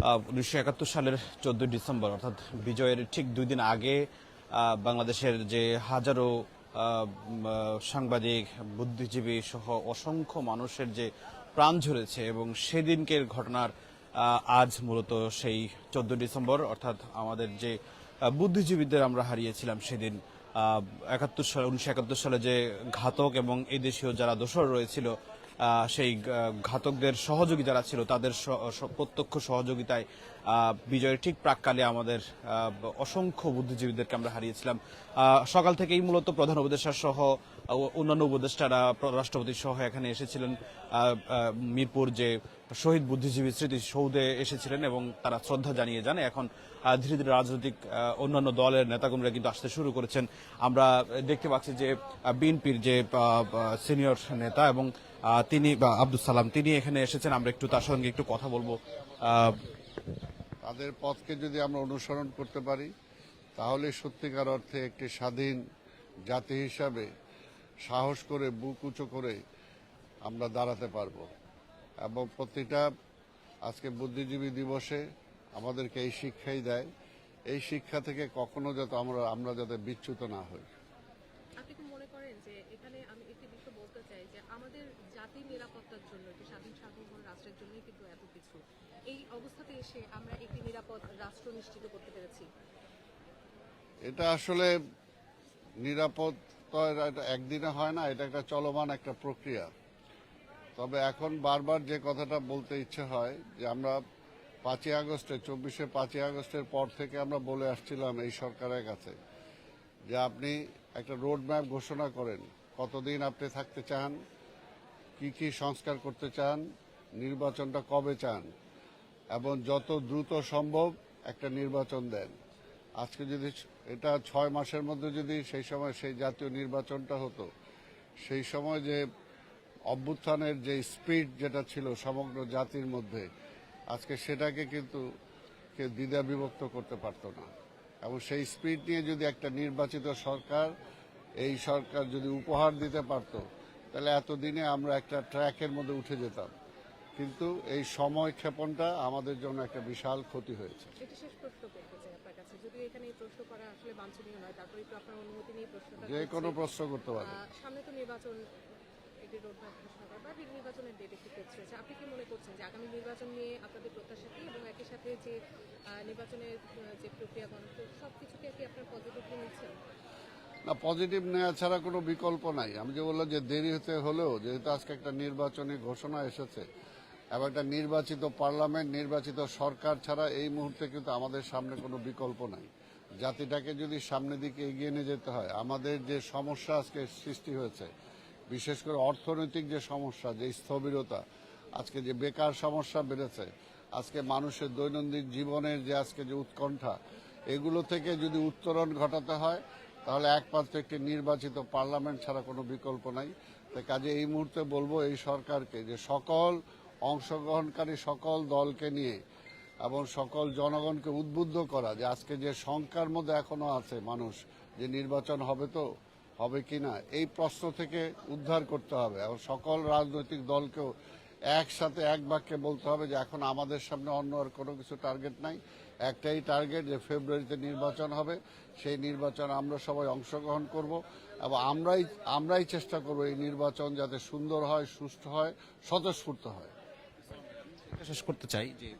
1971 সালের 14 ডিসেম্বর অর্থাৎ বিজয়ের ঠিক 2 দিন আগে বাংলাদেশের যে হাজারো সাংবাদিক, বুদ্ধিজীবী সহ অসংখ্য মানুষের যে প্রাণ ঝরেছে এবং সেদিনকের ঘটনার আজ মূলত সেই 14 ডিসেম্বর অর্থাৎ আমাদের যে বুদ্ধিজীবীদের আমরা হারিয়েছিলাম সেদিন 1971 সালে যে ঘাতক এবং এই দেশীয় যারা দোসর রয়েছিল সেই ঘাতকদের সহযোগী যারা ছিল তাদের প্রত্যক্ষ সহযোগিতায় বিজয়ের ঠিক প্রাককালে আমাদের অসংখ্য বুদ্ধিজীবীদেরকে আমরা হারিয়েছিলাম। সকাল থেকেই মূলত প্রধান উপদেষ্টা সহ অন্যান্য উপদেষ্টারা রাষ্ট্রপতি সহ এখানে এসেছিলেন। মিরপুর যে শহীদ বুদ্ধিজীবী স্মৃতি সৌধে এসেছিলেন এবং তারা শ্রদ্ধা জানিয়ে যান। এখন ধীরে ধীরে রাজনৈতিক অন্যান্য দলের নেতাকর্মীরা কিন্তু আসতে শুরু করেছেন। আমরা দেখতে পাচ্ছি যে বিএনপির যে সিনিয়র নেতা এবং তিনি আব্দুল সালাম তিনি এখানে এসেছেন। আমরা একটু তার সঙ্গে একটু কথা বলবো। তাদের পথকে যদি আমরা অনুসরণ করতে পারি তাহলে সত্যিকার অর্থে একটি স্বাধীন জাতি হিসাবে সাহস করে বুক উঁচু করে আমরা দাঁড়াতে পারব। এবং প্রতিটা আজকে বুদ্ধিজীবী দিবসে আমাদেরকে এই শিক্ষাই দেয়, এই শিক্ষা থেকে কখনো যাতে আমরা যাতে বিচ্যুত না হই। আপনি কি মনে করেন যে এখানে আমি একটি বিষয় বলতে চাই যে আমাদের জাতির নিরাপত্তার জন্য একটি স্বাধীন সার্বভৌম রাষ্ট্রের জন্যই কিন্তু এত কিছু, এই অবস্থাতে এসে আমরা একটি নিরাপদ রাষ্ট্র নিশ্চিত করতে পেরেছি? এটা আসলে নিরাপত্তা একদিনে হয় না, এটা একটা চলমান একটা প্রক্রিয়া। তবে এখন বারবার যে কথাটা বলতে ইচ্ছে হয় যে আমরা 5ই আগস্টে 5ই আগস্টের পর থেকে আমরা বলে আসছিলাম এই সরকারের কাছে যে আপনি একটা রোড ম্যাপ ঘোষণা করেন, কতদিন আপনি থাকতে চান, কি কি সংস্কার করতে চান, নির্বাচনটা কবে চান এবং যত দ্রুত সম্ভব একটা নির্বাচন দেন। আজকে যদি এটা 6 মাসের মধ্যে যদি সেই সময় সেই জাতীয় নির্বাচনটা হতো, সেই সময় যে অভ্যুত্থানের যে স্পিড যেটা ছিল সমগ্র জাতির মধ্যে, আজকে সেটাকে কিন্তু কেউ দ্বিধা বিভক্ত করতে পারতো না। এবং সেই স্পিড নিয়ে যদি একটা নির্বাচিত সরকার এই সরকার যদি উপহার দিতে পারত তাহলে এতদিনে আমরা একটা ট্র্যাকের মধ্যে উঠে যেতাম। কিন্তু এই সময় ক্ষেপণটা আমাদের জন্য একটা বিশাল ক্ষতি হয়েছে। এটা শেষ প্রশ্ন করতে চাই আপনার কাছে, যদি এখানে এই প্রশ্ন করা আসলে বাঞ্ছনীয় নয়, তারপরে একটু আপনার অনুমতি নিয়ে প্রশ্নটা যে কোনো প্রশ্ন করতে পারে। সামনে তো নির্বাচন, একটি রোডম্যাপ ঘোষণা করা বা নির্বাচনের ডেট একটু ফিক্স হয়েছে, আপনি কি মনে করছেন যে আগামী নির্বাচন নিয়ে আপনাদের প্রত্যাশা কি এবং একই সাথে যে নির্বাচনের যে প্রক্রিয়া গণতন্ত্র সবকিছুকে কি আপনার পজিটিভলি নিচ্ছেন? না, পজিটিভ নেওয়া ছাড়া কোনো বিকল্প নাই। আমি যে বললাম যে দেরি হতে হলেও যেহেতু আজকে একটা নির্বাচনী ঘোষণা এসেছে এবং একটা নির্বাচিত পার্লামেন্ট, নির্বাচিত সরকার ছাড়া এই মুহূর্তে কিন্তু আমাদের সামনে কোনো বিকল্প নাই। জাতিটাকে যদি সামনের দিকে এগিয়ে নিয়ে যেতে হয়, আমাদের যে সমস্যা আজকে সৃষ্টি হয়েছে, বিশেষ করে অর্থনৈতিক যে সমস্যা, যে স্থবিরতা, আজকে যে বেকার সমস্যা বেড়েছে, আজকে মানুষের দৈনন্দিন জীবনের যে আজকে যে উৎকণ্ঠা, এগুলো থেকে যদি উত্তরণ ঘটাতে হয় তাহলে একমাত্র একটি নির্বাচিত পার্লামেন্ট ছাড়া কোনো বিকল্প নাই। তাই কাজে এই মুহূর্তে বলবো এই সরকারকে যে সকল অংশগ্রহণকারী সকল দলকে নিয়ে এবং সকল জনগণকে উদ্বুদ্ধ করা যে আজকে যে শঙ্কার মধ্যে এখনো আছে মানুষ যে নির্বাচন হবে তো হবে কিনা, এই প্রশ্ন থেকে উদ্ধার করতে হবে এবং সকল রাজনৈতিক দলকেও একসাথে এক বাক্যে বলতে হবে যে এখন আমাদের সামনে অন্য আর কোনো কিছু টার্গেট নাই, একটাই টার্গেট যে ফেব্রুয়ারিতে নির্বাচন হবে, সেই নির্বাচনে আমরা সবাই অংশগ্রহণ করব এবং আমরাই চেষ্টা করব এই নির্বাচন যাতে সুন্দর হয়, সুষ্ঠু হয়, স্বতঃস্ফূর্ত হয়। শেষ করতে চাই যে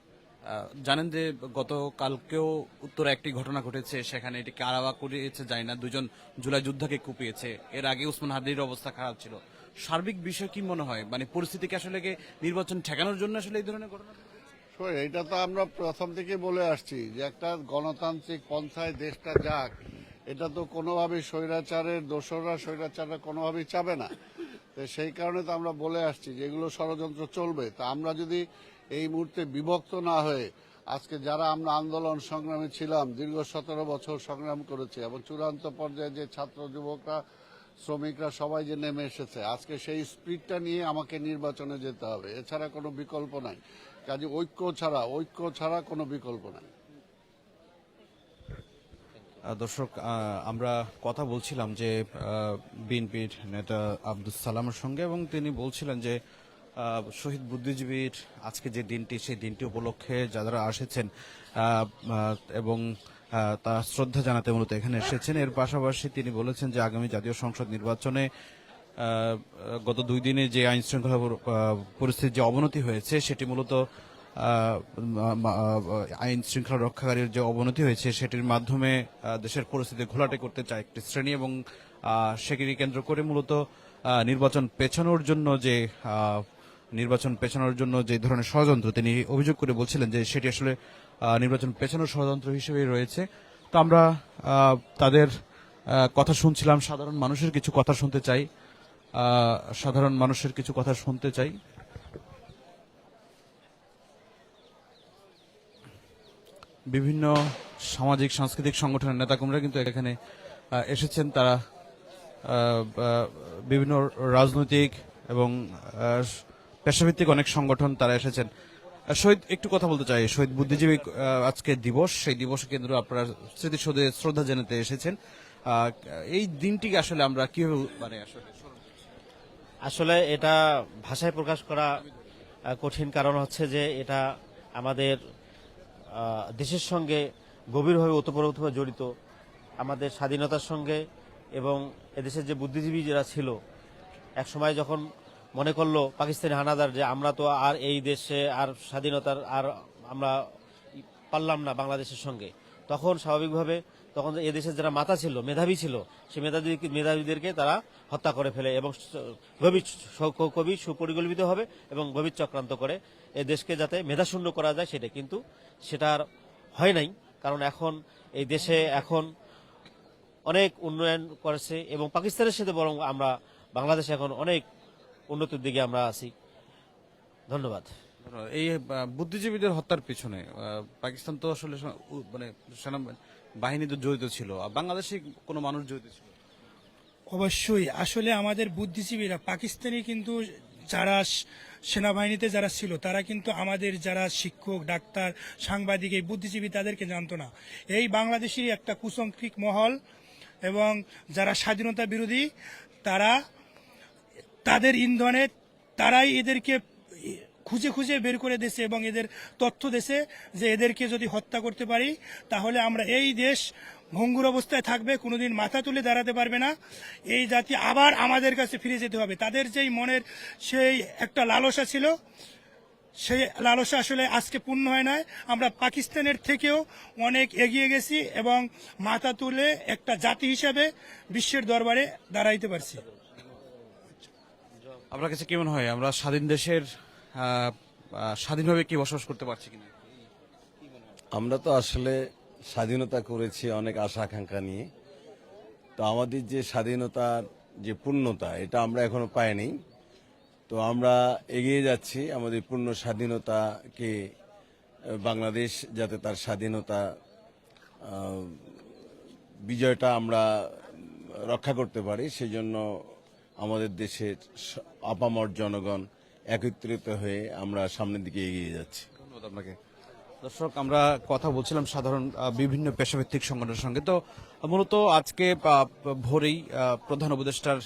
জানেন যে গতকালকেও উত্তরে একটি ঘটনা ঘটেছে, সেখানে এটি কারাওয়া করিয়েছে জানি না, 2 জন জুলাই যোদ্ধাকে কুপিয়েছে। এর আগে উসমান হাদির অবস্থা খারাপ ছিল। সার্বিক বিষয় কি মনে হয়, মানে পরিস্থিতিকে আসলে নির্বাচন ঠেকানোর জন্য আসলে এই ধরনের ঘটনা? এটা তো আমরা প্রথম থেকে বলে আসছি যে একটা গণতান্ত্রিক পন্থায় দেশটা যাক, এটা তো কোনোভাবেই স্বৈরাচারের দোসররা স্বৈরাচাররা কোনোভাবেই চাবে না। তো সেই কারণে তো আমরা বলে আসছি যে এগুলো ষড়যন্ত্র চলবে। তা আমরা যদি এই মুহূর্তে বিভক্ত না হয়ে আজকে যারা আমরা আন্দোলন সংগ্রামে ছিলাম, দীর্ঘ 17 বছর সংগ্রাম করেছি এবং চূড়ান্ত পর্যায়ে যে ছাত্র যুবকরা শ্রমিকরা সবাই যে নেমে এসেছে, আজকে সেই স্পিডটা নিয়ে আমাকে নির্বাচনে যেতে হবে, এছাড়া কোনো বিকল্প নাই। কাজে ঐক্য ছাড়া কোনো বিকল্প নাই। দর্শক, আমরা কথা বলছিলাম যে বিএনপির নেতা আব্দুল সালামের সঙ্গে এবং তিনি বলছিলেন যে শহীদ বুদ্ধিজীবীর আজকে যে দিনটি সেই দিনটি উপলক্ষে যারা এসেছেন এবং তার শ্রদ্ধা জানাতে মূলত এখানে এসেছেন। এর পাশাপাশি তিনি বলেছেন যে আগামী জাতীয় সংসদ নির্বাচনে গত 2 দিনে যে আইন শৃঙ্খলা পরিস্থিতির যে অবনতি হয়েছে সেটি মূলত আইন শৃঙ্খলা রক্ষাকারীর যে অবনতি হয়েছে সেটির মাধ্যমে দেশের পরিস্থিতি ঘোলাটে করতে চায় একটি শ্রেণী এবং সেকে কেন্দ্র করে মূলত নির্বাচন পেছানোর জন্য যে ধরনের ষড়যন্ত্র তিনি অভিযোগ করে বলছিলেন যে সেটি আসলে নির্বাচন পেছানোর ষড়যন্ত্র হিসেবে রয়েছে। তো আমরা তাদের কথা শুনছিলাম, সাধারণ মানুষের কিছু কথা শুনতে চাই। বিভিন্ন সামাজিক সাংস্কৃতিক সংগঠনের নেতাকর্মীরা কিন্তু এখানে এসেছেন। তারা বিভিন্ন রাজনৈতিক এবং পেশাভিত্তিক অনেক সংগঠন তারা এসেছেন। শহীদ, একটু কথা বলতে চাই, শহীদ বুদ্ধিজীবী আজকে দিবস, সেই দিবসে কেন্দ্র আপনারা স্মৃতিসৌধে শ্রদ্ধা জানাতে এসেছেন। এই দিনটিকে আসলে আমরা কিভাবে আসলে এটা ভাষায় প্রকাশ করা কঠিন, কারণ হচ্ছে যে এটা আমাদের দেশের সঙ্গে গভীরভাবে ওতপ্রোতভাবে জড়িত, আমাদের স্বাধীনতার সঙ্গে। এবং এদেশের যে বুদ্ধিজীবী যারা ছিল, এক সময় যখন মনে করলো পাকিস্তানি হানাদার যে আমরা তো আর এই দেশে আর স্বাধীনতার আর আমরা পারলাম না বাংলাদেশের সঙ্গে, তখন স্বাভাবিকভাবে তখন এদেশের যারা মাতা ছিল, মেধাবী ছিল, সেই মেধাবীদেরকে তারা হত্যা করে ফেলে এবং গভীর সুপরিকল্পিত হবে এবং গভীর চক্রান্ত করে এই দেশকে যাতে মেধাশূন্য করা যায় সেটা, কিন্তু সেটা আর হয় নাই। কারণ এখন এই দেশে এখন অনেক উন্নয়ন করেছে এবং পাকিস্তানের সাথে বরং আমরা বাংলাদেশে এখন অনেক উন্নতির দিকে আমরা আছি। ধন্যবাদ। এই বুদ্ধিজীবীদের হত্যার পিছনে পাকিস্তান তো আসলে মানে সেনাবাহিনী তো জড়িত ছিল, বাংলাদেশে কোনো মানুষ জড়িত ছিল? অবশ্যই। আসলে আমাদের বুদ্ধিজীবীরা পাকিস্তানি কিন্তু যারা সেনাবাহিনীতে যারা ছিল তারা কিন্তু আমাদের যারা শিক্ষক, ডাক্তার, সাংবাদিক, এই বুদ্ধিজীবী তাদেরকে জানতো না। এই বাংলাদেশি একটা কুসংস্কৃত মহল এবং যারা স্বাধীনতা বিরোধী তারা তাদের ইন্ধনে তারাই এদেরকে খুঁজে খুঁজে বের করে দিয়েছে এবং এদের তথ্য দিয়েছে যে এদেরকে যদি হত্যা করতে পারি তাহলে আমরা এই দেশ ভঙ্গুর অবস্থায় থাকবে, কোনোদিন মাথা তুলে দাঁড়াতে পারবে না, এই জাতি আবার আমাদের কাছে ফিরে যেতে হবে। তাদের যেই মনের সেই একটা লালসা ছিল, সেই লালসা আসলে আজকে পূর্ণ হয় না। আমরা পাকিস্তানের থেকেও অনেক এগিয়ে গেছি এবং মাথা তুলে একটা জাতি হিসাবে বিশ্বের দরবারে দাঁড়াইতে পারছি। আপনার কাছে কেমন হয়, আমরা স্বাধীন দেশের স্বাধীনভাবে কি বসবাস করতে পারছি কিনা? আমরা তো আসলে স্বাধীনতা করেছি অনেক আশা আকাঙ্ক্ষা নিয়ে, তো আমাদের যে স্বাধীনতার যে পূর্ণতা এটা আমরা এখনো পাইনি। তো আমরা এগিয়ে যাচ্ছি আমাদের পূর্ণ স্বাধীনতাকে, বাংলাদেশ যাতে তার স্বাধীনতা বিজয়টা আমরা রক্ষা করতে পারি, সেই জন্য আমাদের দেশের আপামর জনগণ একত্রিত হয়ে আমরা সামনের দিকে এগিয়ে যাচ্ছি। ধন্যবাদ আপনাকে। দর্শক, আমরা কথা বলছিলাম সাধারণ বিভিন্ন পেশাভিত্তিক সংগঠনের সঙ্গে। তো মূলত আজকে ভোরেই প্রধান উপদেষ্টার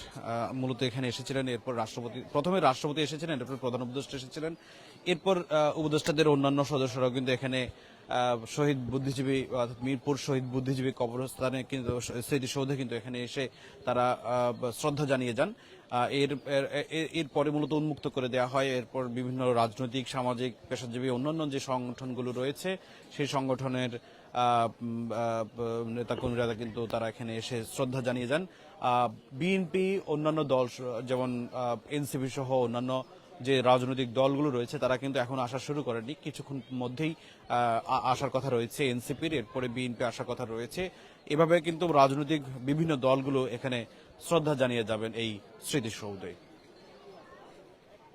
মূলত এখানে এসেছিলেন, এরপর প্রথমে রাষ্ট্রপতি এসেছিলেন, এরপর প্রধান উপদেষ্টা এসেছিলেন, এরপর উপদেষ্টাদের অন্যান্য সদস্যরাও কিন্তু এখানে শহীদ বুদ্ধিজীবী মিরপুর শহীদ বুদ্ধিজীবী কবরস্থানে কিন্তু স্মৃতিসৌধে কিন্তু এখানে এসে তারা শ্রদ্ধা জানিয়ে যান। এরপরে মূলত উন্মুক্ত করে দেওয়া হয়। এরপর বিভিন্ন রাজনৈতিক, সামাজিক, পেশাজীবী অন্যান্য যে সংগঠনগুলো রয়েছে সেই সংগঠনের নেতাকর্মীরা কিন্তু তারা এখানে এসে শ্রদ্ধা জানিয়ে যান। বিএনপি, অন্যান্য দল যেমন এনসিপি সহ অন্যান্য যে রাজনৈতিক দলগুলো রয়েছে তারা কিন্তু এখন আসা শুরু করেনি, কিছুক্ষণ মধ্যেই আসার কথা রয়েছে এনসিপির, এরপরে বিএনপি আসার কথা রয়েছে। এভাবে কিন্তু রাজনৈতিক বিভিন্ন দলগুলো এখানে শ্রদ্ধা জানিয়ে যাবেন এই স্মৃতিসৌধে।